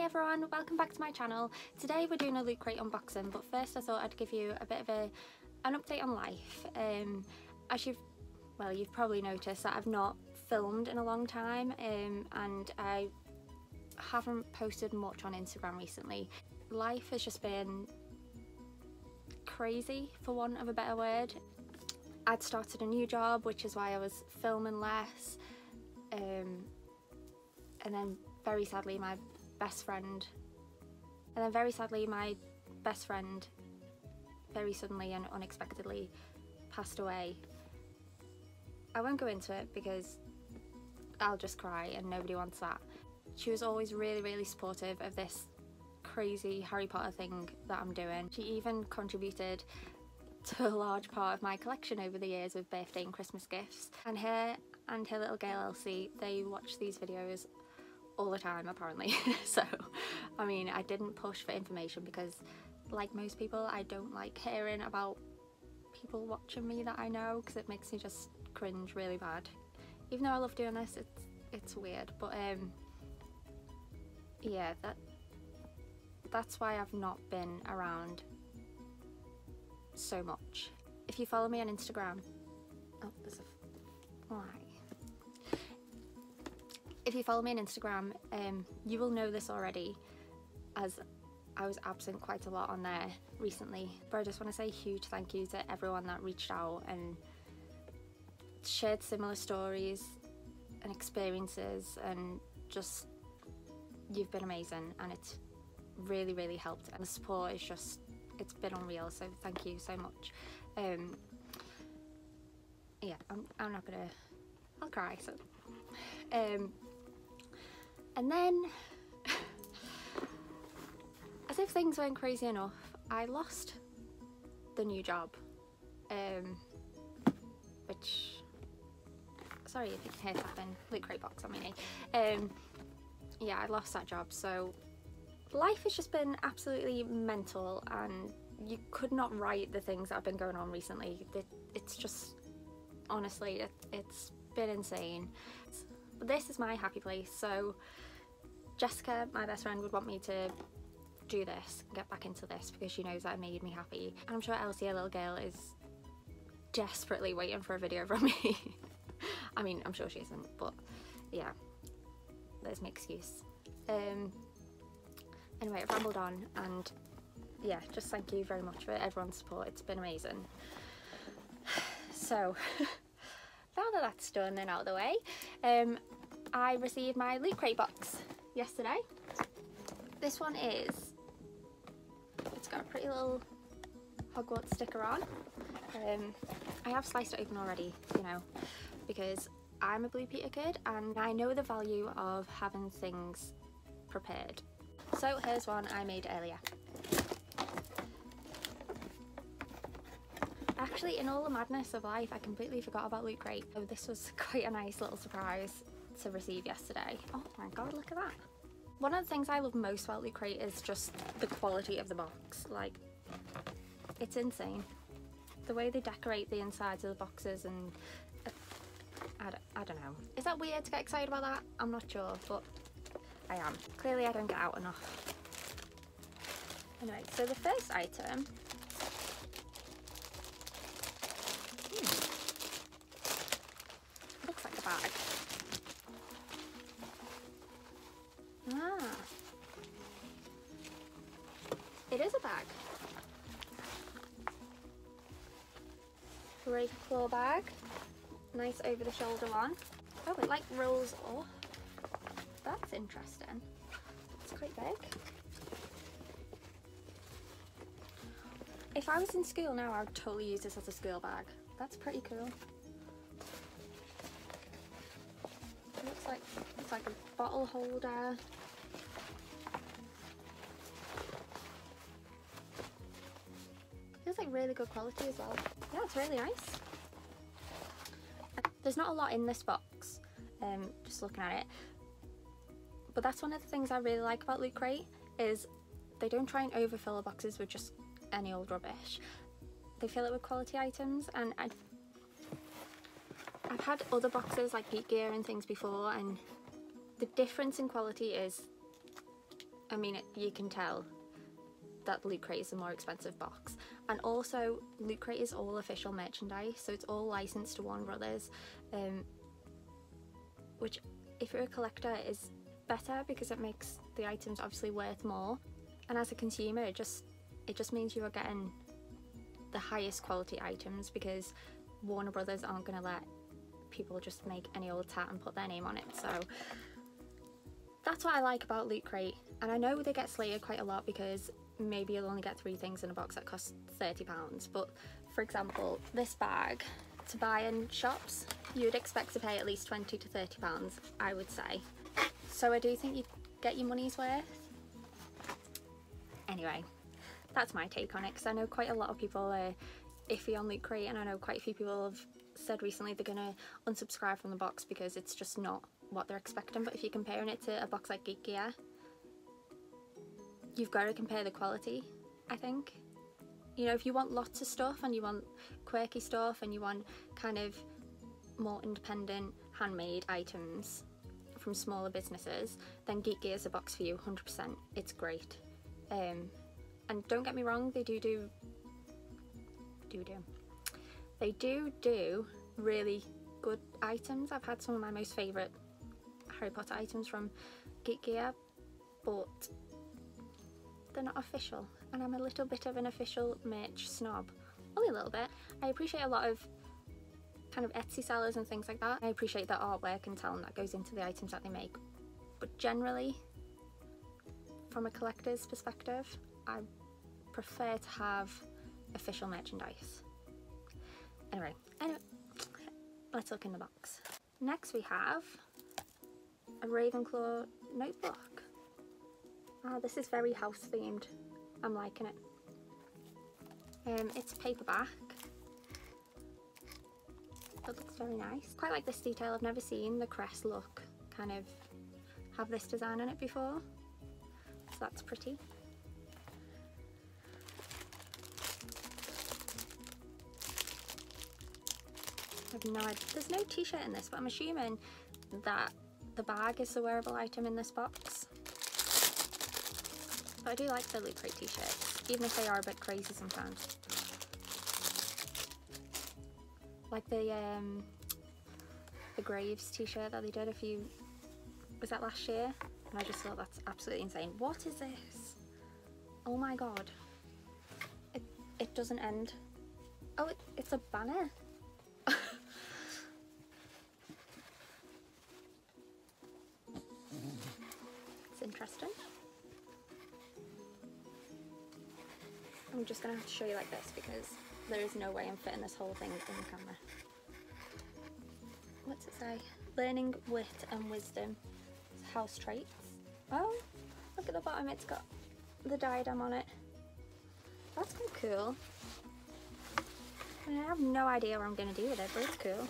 everyone, welcome back to my channel. Today we're doing a Loot Crate unboxing, but first I thought I'd give you a bit of an update on life. As you've probably noticed that I've not filmed in a long time, and I haven't posted much on Instagram recently. Life has just been crazy, for want of a better word. I'd started a new job, which is why I was filming less, and then very sadly my best friend very suddenly and unexpectedly passed away. I won't go into it because I'll just cry and nobody wants that. She was always really supportive of this crazy Harry Potter thing that I'm doing. She even contributed to a large part of my collection over the years with birthday and Christmas gifts. And her little girl Elsie, they watch these videos all the time apparently. So I mean, I didn't push for information because, like most people, I don't like hearing about people watching me that I know, because it makes me just cringe really bad. Even though I love doing this, it's weird. But yeah, that's why I've not been around so much. If you follow me on Instagram, oh, there's a fly. If you follow me on Instagram, you will know this already, as I was absent quite a lot on there recently. But I just want to say a huge thank you to everyone that reached out and shared similar stories and experiences, and just, you've been amazing, and it's really helped, and the support is just, it's been unreal, so thank you so much. Yeah, I'm not gonna, I'll cry, so and then as if things weren't crazy enough, I lost the new job, which, sorry if you can hear tapping, Loot Crate box on my knee. Yeah, I lost that job, so life has just been absolutely mental, and you could not write the things that have been going on recently. It's just, honestly, it's been insane. But this is my happy place, so Jessica, my best friend, would want me to do this, get back into this, because she knows that it made me happy. And I'm sure Elsie, a little girl, is desperately waiting for a video from me. I mean, I'm sure she isn't, but yeah, there's my excuse. Anyway, I've rambled on, and yeah, just thank you very much for everyone's support. It's been amazing. So now that that's done and out of the way, I received my Loot Crate box yesterday. This one it's got a pretty little Hogwarts sticker on. I have sliced it open already, you know, because I'm a Blue Peter kid and I know the value of having things prepared. So here's one I made earlier. Actually, in all the madness of life, I completely forgot about Loot Crate. So this was quite a nice little surprise to receive yesterday. Oh my god, look at that. One of the things I love most about Loot Crate is just the quality of the box. Like, it's insane. The way they decorate the insides of the boxes, and I don't know. Is that weird to get excited about that? I'm not sure, but I am. Clearly I don't get out enough. Anyway, so the first item, looks like a bag. Ah, it is a bag. Ravenclaw bag, nice over the shoulder one. Oh, it like rolls off. That's interesting. It's quite big. If I was in school now, I would totally use this as a school bag. That's pretty cool. It looks like a bottle holder. Feels like really good quality as well. Yeah, it's really nice. There's not a lot in this box, just looking at it. But that's one of the things I really like about Loot Crate, is they don't try and overfill the boxes with just any old rubbish. They fill it with quality items, and I've had other boxes like Geek Gear and things before, and the difference in quality is I mean, you can tell that Loot Crate is a more expensive box. And also, Loot Crate is all official merchandise, so it's all licensed to Warner Brothers, which, if you're a collector, is better because it makes the items obviously worth more. And as a consumer, it just means you are getting the highest quality items, because Warner Brothers aren't going to let people just make any old tat and put their name on it. So that's what I like about Loot Crate. And I know they get slated quite a lot because maybe you'll only get 3 things in a box that cost £30, but for example, this bag, to buy in shops, you'd expect to pay at least £20 to £30, I would say. So I do think you get your money's worth. Anyway, that's my take on it, because I know quite a lot of people are iffy on Loot Crate, and I know quite a few people have said recently they're gonna unsubscribe from the box because it's just not what they're expecting. But if you're comparing it to a box like Geek Gear, you've got to compare the quality, I think. You know, if you want lots of stuff and you want quirky stuff and you want kind of more independent handmade items from smaller businesses, then Geek Gear is a box for you, 100%. It's great. And don't get me wrong, they do really good items. I've had some of my most favourite Harry Potter items from Geek Gear, but they're not official, and I'm a little bit of an official merch snob. Only a little bit. I appreciate a lot of kind of Etsy sellers and things like that. I appreciate the artwork and talent that goes into the items that they make, but generally, from a collector's perspective, I prefer to have official merchandise. Anyway, let's look in the box. Next we have a Ravenclaw notebook. Oh, this is very house themed. I'm liking it. It's paperback. It looks very nice. Quite like this detail. I've never seen the crest look kind of have this design on it before, so that's pretty. I have no idea. There's no t-shirt in this, but I'm assuming that the bag is the wearable item in this box. But I do like the Loot Crate t-shirts, even if they are a bit crazy sometimes. Like the Graves t-shirt that they did was that last year? And I just thought that's absolutely insane. What is this? Oh my god. It doesn't end. Oh, it's a banner. It's interesting. I'm just gonna have to show you like this because there is no way I'm fitting this whole thing in the camera. What's it say? Learning wit and wisdom. House traits. Oh, look at the bottom, it's got the diadem on it. That's kind of cool. I mean, I have no idea what I'm going to do with it, but it's cool.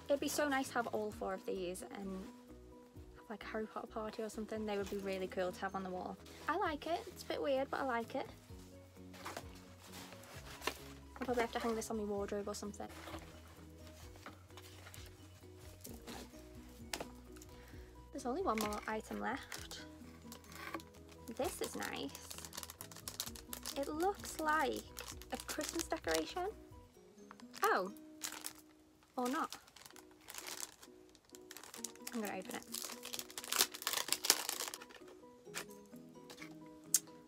It'd be so nice to have all 4 of these and have like a Harry Potter party or something. They would be really cool to have on the wall. I like it. It's a bit weird, but I like it. I'll probably have to hang this on my wardrobe or something. There's only one more item left. This is nice. It looks like a Christmas decoration. Oh, or not. I'm gonna open it.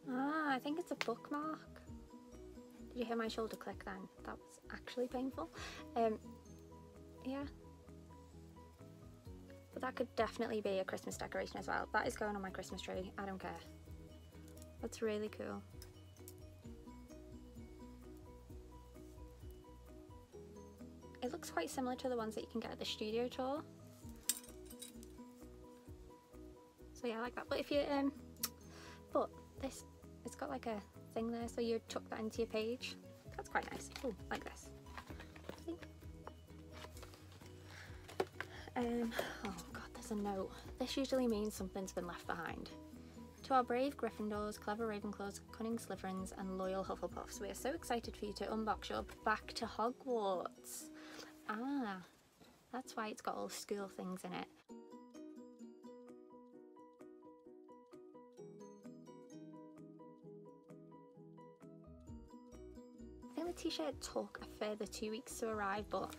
Ah, I think it's a bookmark. Did you hear my shoulder click then? That was actually painful. Yeah. But that could definitely be a Christmas decoration as well. That is going on my Christmas tree. I don't care. That's really cool. It looks quite similar to the ones that you can get at the studio tour. So yeah, I like that. But if you but this, it's got like a thing there, so you tuck that into your page. That's quite nice. Oh, like this. See? Oh god, there's a note. This usually means something's been left behind. To our brave Gryffindors, clever Ravenclaws, cunning Slytherins and loyal Hufflepuffs, we are so excited for you to unbox your Back to Hogwarts. Ah, that's why it's got all school things in it. t-shirt took a further 2 weeks to arrive, but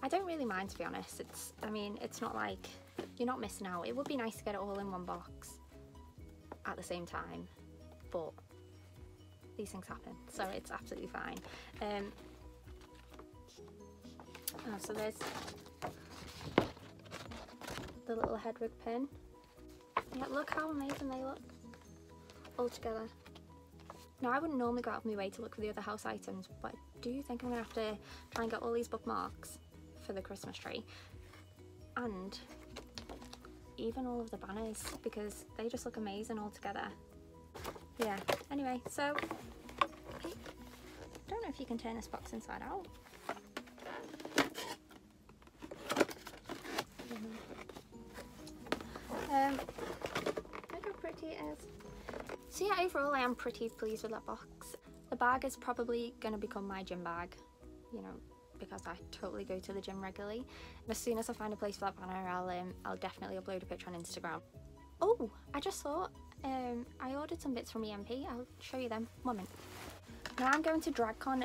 I don't really mind, to be honest. I mean, it's not like you're not missing out. It would be nice to get it all in one box at the same time, but these things happen, so it's absolutely fine. So there's the little Hedwig pin. Yeah, look how amazing they look all together. Now, I wouldn't normally go out of my way to look for the other house items, but I do think I'm gonna have to try and get all these bookmarks for the Christmas tree, and even all of the banners, because they just look amazing all together. Yeah, anyway, so I don't know if you can turn this box inside out. Look how pretty it is. So yeah, overall I am pretty pleased with that box. The bag is probably going to become my gym bag, you know, because I totally go to the gym regularly. And as soon as I find a place for that banner, I'll definitely upload a picture on Instagram. Oh, I just thought, I ordered some bits from EMP. I'll show you them. 1 minute. Now I'm going to DragCon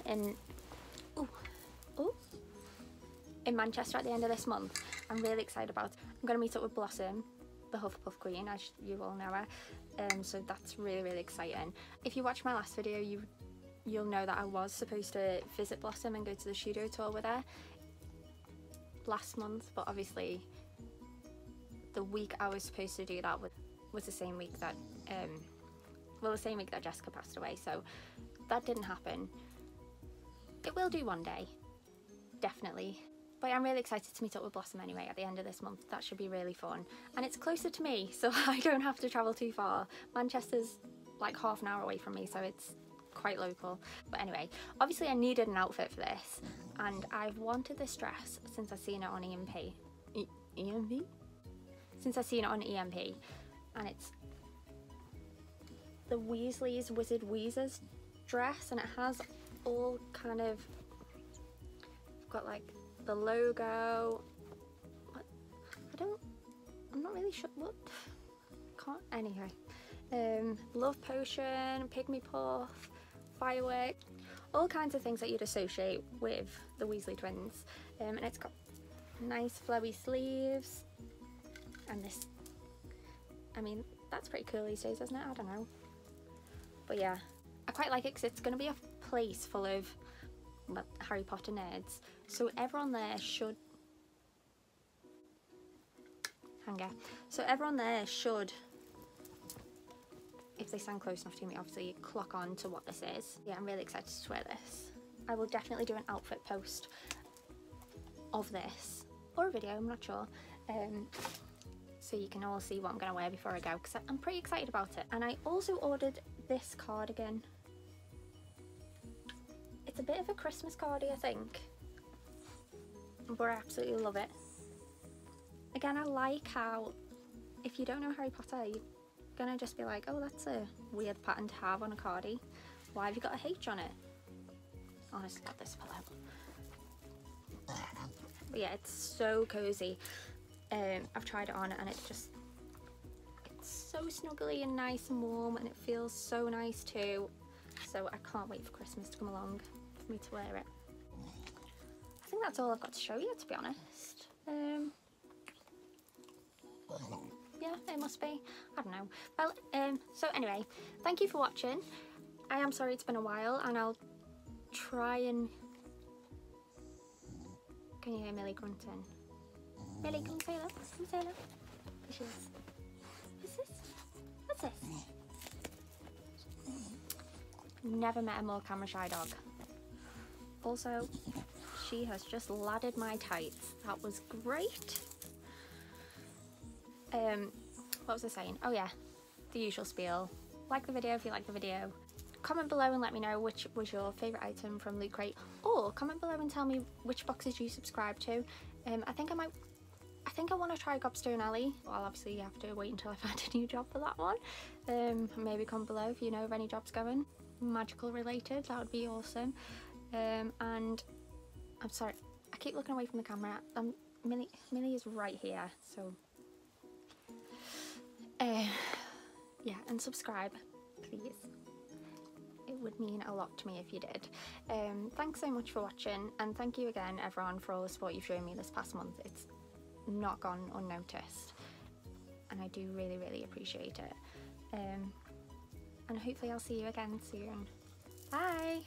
in Manchester at the end of this month. I'm really excited about it. I'm going to meet up with Blossom, the Hufflepuff Queen, as you all know her. So that's really, really exciting. If you watched my last video, you'll know that I was supposed to visit Blossom and go to the studio tour with her last month, but obviously the week I was supposed to do that was the same week that the same week that Jessica passed away, so that didn't happen. It will do one day, definitely. But I'm really excited to meet up with Blossom anyway at the end of this month. That should be really fun. And it's closer to me, so I don't have to travel too far. Manchester's like half an hour away from me, so it's quite local. But anyway, obviously I needed an outfit for this, and I've wanted this dress since I've seen it on EMP. Since I've seen it on EMP, and it's the Weasley's Wizard Weezer's dress, and it has all kind of, got like the logo. I'm not really sure what. Anyway, love potion, pygmy puff, firework, all kinds of things that you'd associate with the Weasley twins. And it's got nice flowy sleeves, and this, I mean, that's pretty cool these days, isn't it? I don't know, but yeah, I quite like it because it's going to be a place full of Harry Potter nerds, so everyone there should if they stand close enough to me, obviously clock on to what this is. Yeah, I'm really excited to wear this. I will definitely do an outfit post of this, or a video, I'm not sure, so you can all see what I'm going to wear before I go, because I'm pretty excited about it. And I also ordered this cardigan. It's a bit of a Christmas cardi, I think, but I absolutely love it. Again, I like how, if you don't know Harry Potter, you're gonna just be like, oh, that's a weird pattern to have on a cardi. Why have you got a H on it? Honestly, got this pillow. But yeah, it's so cozy. I've tried it on and it's so snuggly and nice and warm, and it feels so nice too. So I can't wait for Christmas to come along for me to wear it. I think that's all I've got to show you, to be honest. Yeah, it must be. I don't know. Well, so anyway, thank you for watching. I am sorry it's been a while, and I'll try and... Can you hear Millie grunting? Millie, come say hello. Come say hello. There she is. What's this? What's this? Never met a more camera shy dog. Also, she has just laddered my tights. That was great. What was I saying? Oh yeah, the usual spiel. Like the video if you like the video. Comment below and let me know which was your favourite item from Loot Crate, or comment below and tell me which boxes you subscribe to. I think I want to try Gobstone Alley. Well, obviously you have to wait until I find a new job for that one. Maybe comment below if you know of any jobs going, magical related, that would be awesome. And I'm sorry, I keep looking away from the camera. Millie is right here, so yeah, and subscribe, please. It It would mean a lot to me if you did. Thanks so much for watching, and thank you again everyone for all the support you've shown me this past month. It's not gone unnoticed and I do really appreciate it. And hopefully I'll see you again soon. Bye!